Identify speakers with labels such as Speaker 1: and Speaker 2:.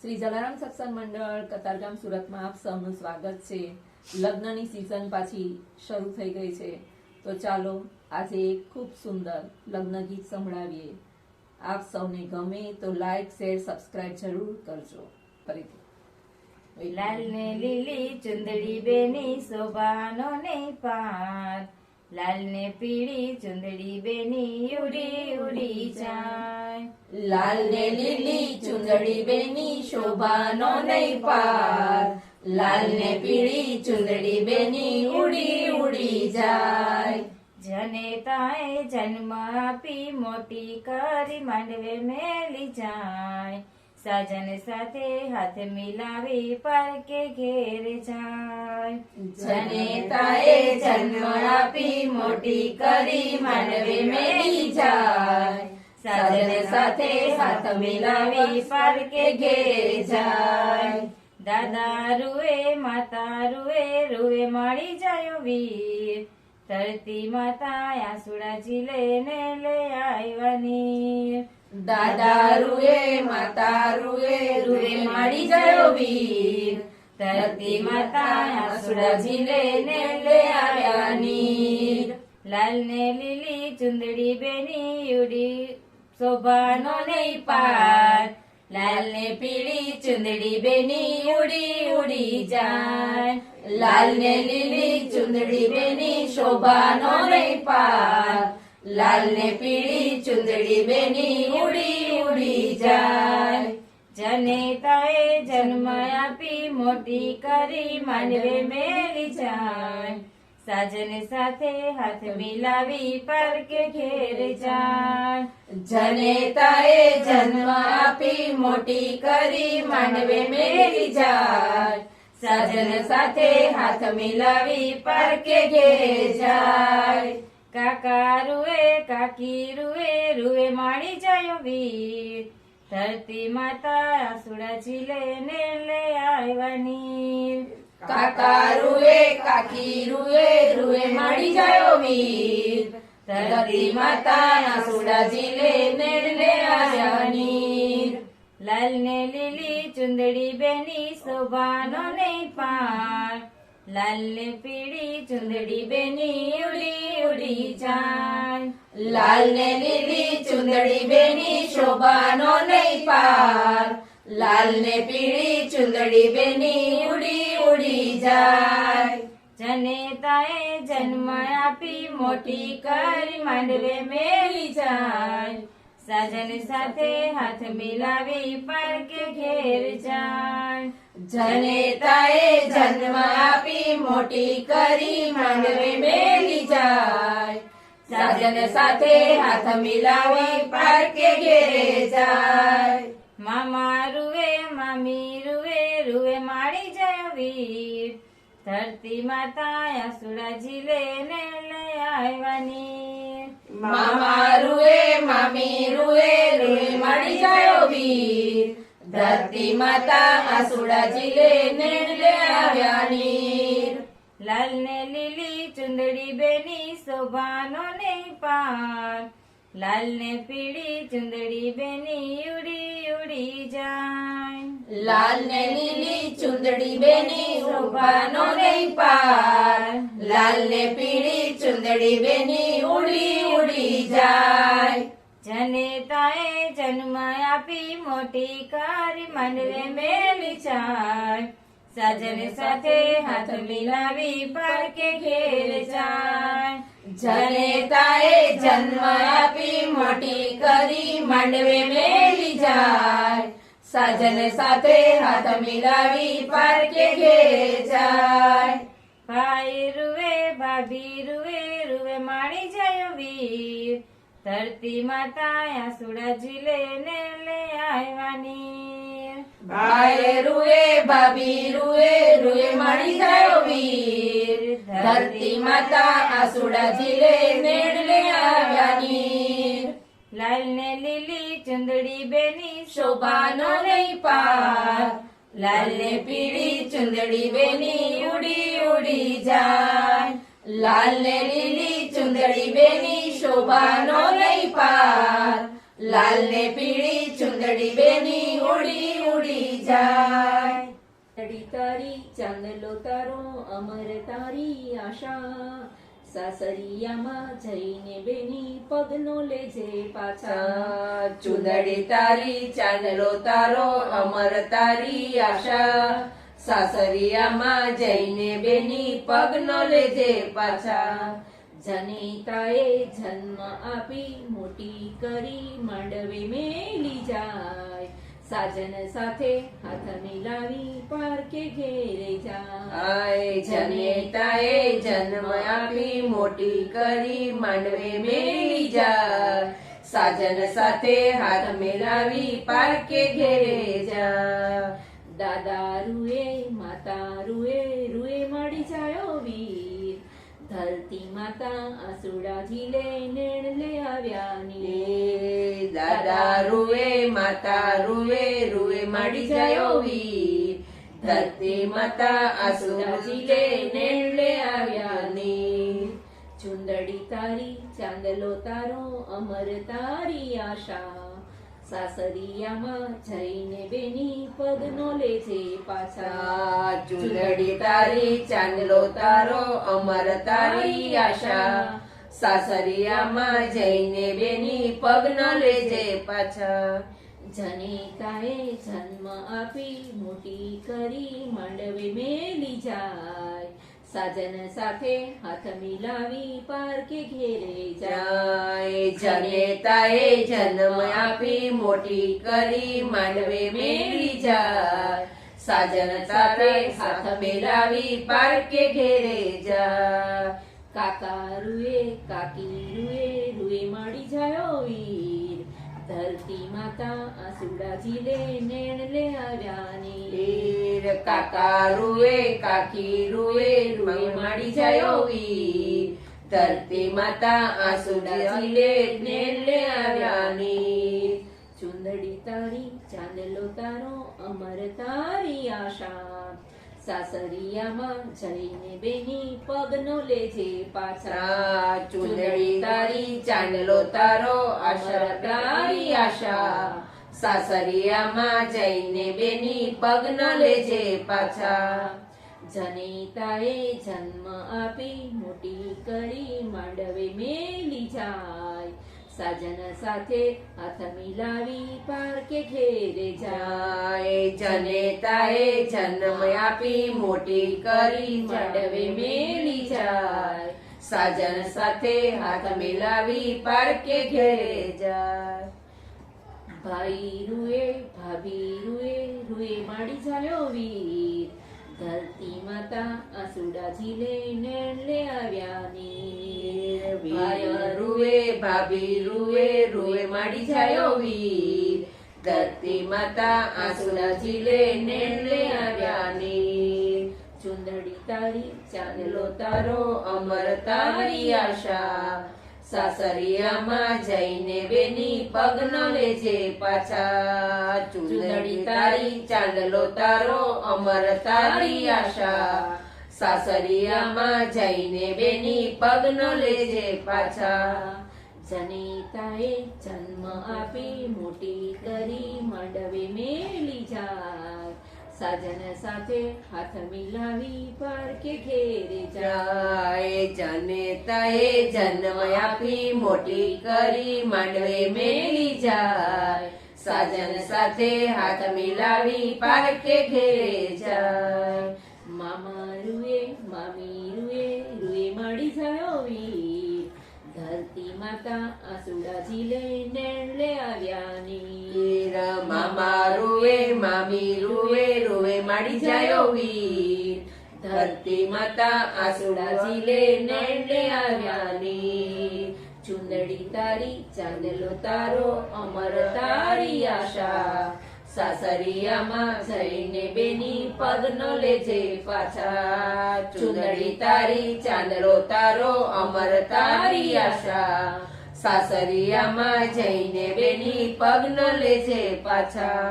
Speaker 1: શ્રી જલારામ સત્સંગ મંડળ કતારગામ સુરતમાં આપ સૌનું સ્વાગત છે। લગ્નની સિઝન પાછી શરૂ થઈ ગઈ છે, તો ચાલો આજે એક ખૂબ સુંદર લગ્ન ગીત સંભળાવીએ। આપ સૌને ગમે તો લાઈક શેર સબસ્ક્રાઇબ જરૂર કરજો। ફરીથી
Speaker 2: લાલ ને લીલી ચુંદડી બેની શોભાનો નહીં પાર, લાલ ને પીળી ચુંદડી બેની ઉડી ઉડી જાય।
Speaker 1: લાલ ને લીલી ચુંદડી બેની શોભાનો નહીં પાર, લાલ ને પીળી ચુંદડી બેની ઉડી ઉડી જાય।
Speaker 2: જનેતાએ જન્મ આપી મોટી કરી માંડવે મેલી જાય, સાજન સાથે હાથ મિલાવી પારકે ઘેર જાય।
Speaker 1: જનેતાએ જન્મ આપી મોટી કરી માંડવે મેલી જાય, સાજન સાથે હાથ મિલાવી પારકે ઘેર જાય।
Speaker 2: દાદા રૂએ માતા રૂએ રૂએ મળી જાય વીર, ધરતી માતા આસુડા ઝીલે લે આવ્યા।
Speaker 1: દાદા રૂએ માતા રૂએ રૂએ માડી ગયો વીર, ધરતી માતા આસુડા ઝીલે લે આવ્યા નીર।
Speaker 2: લાલ ને લીલી ચુંદડી બેની ઉડી શોભાનો નહીં પાર,
Speaker 1: લાલ ને પીળી ચુંદડી બેની ઉડી ઉડી જાય। લાલ ને લીલી ચુંદડી બેની શોભાનો નહીં પાર, લાલ ને પીળી ચુંદડી બેની ઉડી ઉડી જાય।
Speaker 2: જનેતાએ જન્મ આપી મોટી કરી માંડવે મેલી જાય, સાજન સાથે હાથ મિલાવી પારકે ઘેર જાય।
Speaker 1: જનેતાએ જન્મ આપી મોટી કરી માંડવે મેલી જાય, સાજન સાથે હાથ મિલાવી પારકે ઘેર જાય।
Speaker 2: કાકા રૂએ કાકી રૂએ રૂએ માડી જાય વીર, ધરતી માતા આસુડા ઝીલે લે આવ્યા।
Speaker 1: કાકા રૂએ કાકી રૂએ રૂએ મળી જાય વીર, ધરતી માતા આસુડા ઝીલે લે આવ્યા નીર।
Speaker 2: લાલ ને લીલી ચુંદડી બેની શોભાનો નહીં પાર, લાલ ને પીળી ચુંદડી બેની ઉડી ઉડી જાય।
Speaker 1: લાલ ને લીલી ચુંદડી બેની શોભાનો નહીં પાર, લાલ ને પીળી ચુંદડી બેની ઉડી ઉડી જાય।
Speaker 2: જનેતાએ જન્મ આપી મોટી કરી માંડવે મેલી જાય, સાજન સાથે હાથ મિલાવી પારકે ઘેર જાય।
Speaker 1: જનેતાએ જન્મ આપી મોટી કરી માંડવે મેલી જાય, સાજન સાથે હાથ મિલાવી પારકે ઘેર જાય।
Speaker 2: મામા રૂએ મામી રૂએ રૂએ માડી જાય વીર, ધરતી માતા આસુડા ઝીલે લે આવ્યા।
Speaker 1: મામા રૂએ મામી રૂએ રૂએ મળી જાય વીર, ધરતી માતા આસુડા ઝીલે લે આવ્યા નીર।
Speaker 2: લાલ ને લીલી ચુંદડી બેની શોભાનો નહીં પાર, લાલ ને પીળી ચુંદડી બેની ઉડી ઉડી જાય।
Speaker 1: લાલ ને લીલી ચુંદડી બેની શોભાનો નહીં પાર, લાલ ને પીળી ચુંદડી બેની ઉડી ઉડી જાય।
Speaker 2: જનેતાએ જન્મ આપી મોટી કરી માંડવે મેલી જાય, સાજન સાથે હાથ મિલાવી પારકે ઘેર જાય।
Speaker 1: જનેતાએ જન્મ આપી મોટી કરી માંડવે મેલી જાય, સાજન સાથે હાથ મિલાવી પારકે ઘેર જાય।
Speaker 2: ભાઈ રૂએ ભાભી રૂએ રૂએ માડી જાય વીર, ધરતી માતા આસુડા ઝીલે લે આવ્યા।
Speaker 1: ભાઈ રૂએ ભાભી રૂએ રૂએ મળી જાય વીર, ધરતી માતા આસુડા ઝીલે લે આવ્યા નીર।
Speaker 2: લાલ ને લીલી ચુંદડી બેની
Speaker 1: શોભાનો નહીં પાર, લાલ ને પીળી ચુંદડી બેની ઉડી ઉડી જાય। લાલ ને લીલી ચુંદડી બેની શોભાનો નહીં પાર,
Speaker 2: લાલ ને પીળી ચુંદડી બેની ઉડી ઉડી જાય.
Speaker 1: ચુંદડી તારી ચાંદલો તારો અમર તારી આશા, સાસરિયામાં જઈને બેની પગનો લેજે પાછા.
Speaker 2: ચુંદડી તારી ચાંદલો તારો અમર તારી આશા, સાસરિયામાં જઈને બેની પગ ન લેજે પાછા.
Speaker 1: જનેતાએ જન્મ આપી મોટી કરી માંડવે મેલી જાય, સાજન સાથે હાથ મિલાવી પારકે ઘેરે જાય.
Speaker 2: આય જનેતાએ જન્મ આપી મોટી કરી માંડવે મેલી જાય, સાજન સાથે હાથ મિલાવી પારકે ઘેરે જાય.
Speaker 1: દાદા રૂએ માતા રૂએ રૂએ મળી જાયો વીર, ધરતી માતા આસુડા ઝીલે નેણ લે આવ્યા નીર.
Speaker 2: દાદા રૂએ માતા રૂએ રૂએ માડી જાયો વીર, ધરતી માતા આસુડા ઝીલે નેણ લે આવ્યા નીર.
Speaker 1: ચુંદડી તારી ચાંદલો તારો અમર તારી આશા, સાસરિયામાં જઈને બેની પગનો લેજે પાછા.
Speaker 2: ચુંદડી તારી ચાંદલો તારો અમર તારી આશા, સાસરિયામાં જઈને બેની પગ ન લેજે પાછા.
Speaker 1: જનેતાએ જન્મ આપી મોટી કરી માંડવે મેલી જાય, સાજન સાથે હાથ મિલાવી પારકે ઘેરે જાય.
Speaker 2: જનેતાએ જન્મ આપી મોટી કરી માંડવે મેલી જાય, સાજન સાથે હાથ મિલાવી પારકે ઘેરે જાય.
Speaker 1: કાકા રૂએ કાકી રૂએ રૂએ મળી જાયો વીર, ધરતી માતા આસુડા ઝીલે નેણ લે આવ્યા નીર.
Speaker 2: કાકા રૂએ કાકી રૂએ રૂએ માડી જાયો વીર, ધરતી માતા આસુડા ઝીલે નેણ લે આવ્યા નીર.
Speaker 1: ચુંદડી તારી ચાંદલો તારો અમર તારી આશા, સાસરિયામાં જઈને બેની પગનો લેજે પાછા.
Speaker 2: ચુંદડી તારી ચાંદલો તારો અસર તારી આશા, સાસરિયામાં જઈને બેની પગ ન લેજે પાછા.
Speaker 1: જનેતાએ જન્મ આપી મોટી કરી માંડવે મેલી જાય, સાજન સાથે હાથ મિલાવી પારકે ઘેરે જાય.
Speaker 2: જનેતાએ જન્મ આપી મોટી કરી માંડવે મેલી જાય, સાજન સાથે હાથ મિલાવી પારકે ઘેરે જાય.
Speaker 1: ભાઈ રૂએ ભાભી રૂએ રૂએ માડી જાયો વીર, ધરતી માતા આસુડા ઝીલે નેણ લે આવ્યા નીર.
Speaker 2: ભાઈ રૂએ ભાભી રૂએ રૂએ માડી જાયો વીર, ધરતી માતા આસુડા ઝીલે નેણ લે આવ્યા નીર.
Speaker 1: ચુંદડી તારી ચાંદલો
Speaker 2: તારો અમર તારી આશા, સાસરિયામાં જઈને બેની પગ ન લેજે પાછા. ચુંદડી તારી ચાંદલો તારો અમર તારી આશા, સાસરિયામાં જઈને બેની પગ ન લેજે પાછા.
Speaker 1: જનેતાએ જન્મ આપી મોટી કરી માંડવે મેલી જાય, સાજન સાથે હાથ મિલાવી પારકે ઘેરે જાય.
Speaker 2: જનેતાએ જન્મ આપી મોટી કરી માંડવે મેલી જાય, સાજન સાથે હાથ મિલાવી પારકે ઘેરે જાય.
Speaker 1: મામા રૂએ મામી રૂએ રૂએ મળી જાયો વીર, ધરતી માતા આસુડા ઝીલે નેણ લે આવ્યા નીર.
Speaker 2: મામા રૂએ મામી રૂએ રૂએ માડી જાયો વીર, ધરતી માતા આસુડા ઝીલે નેણ લે આવ્યા નીર.
Speaker 1: ચુંદડી તારી ચાંદલો તારો અમર તારી આશા,
Speaker 2: સાસરિયામાં જઈને બેની પગ ન લેજે પાછા. ચુંદડી તારી ચાંદલો તારો અમર તારી આશા, સાસરિયામાં જઈને બેની પગ ન લેજે પાછા.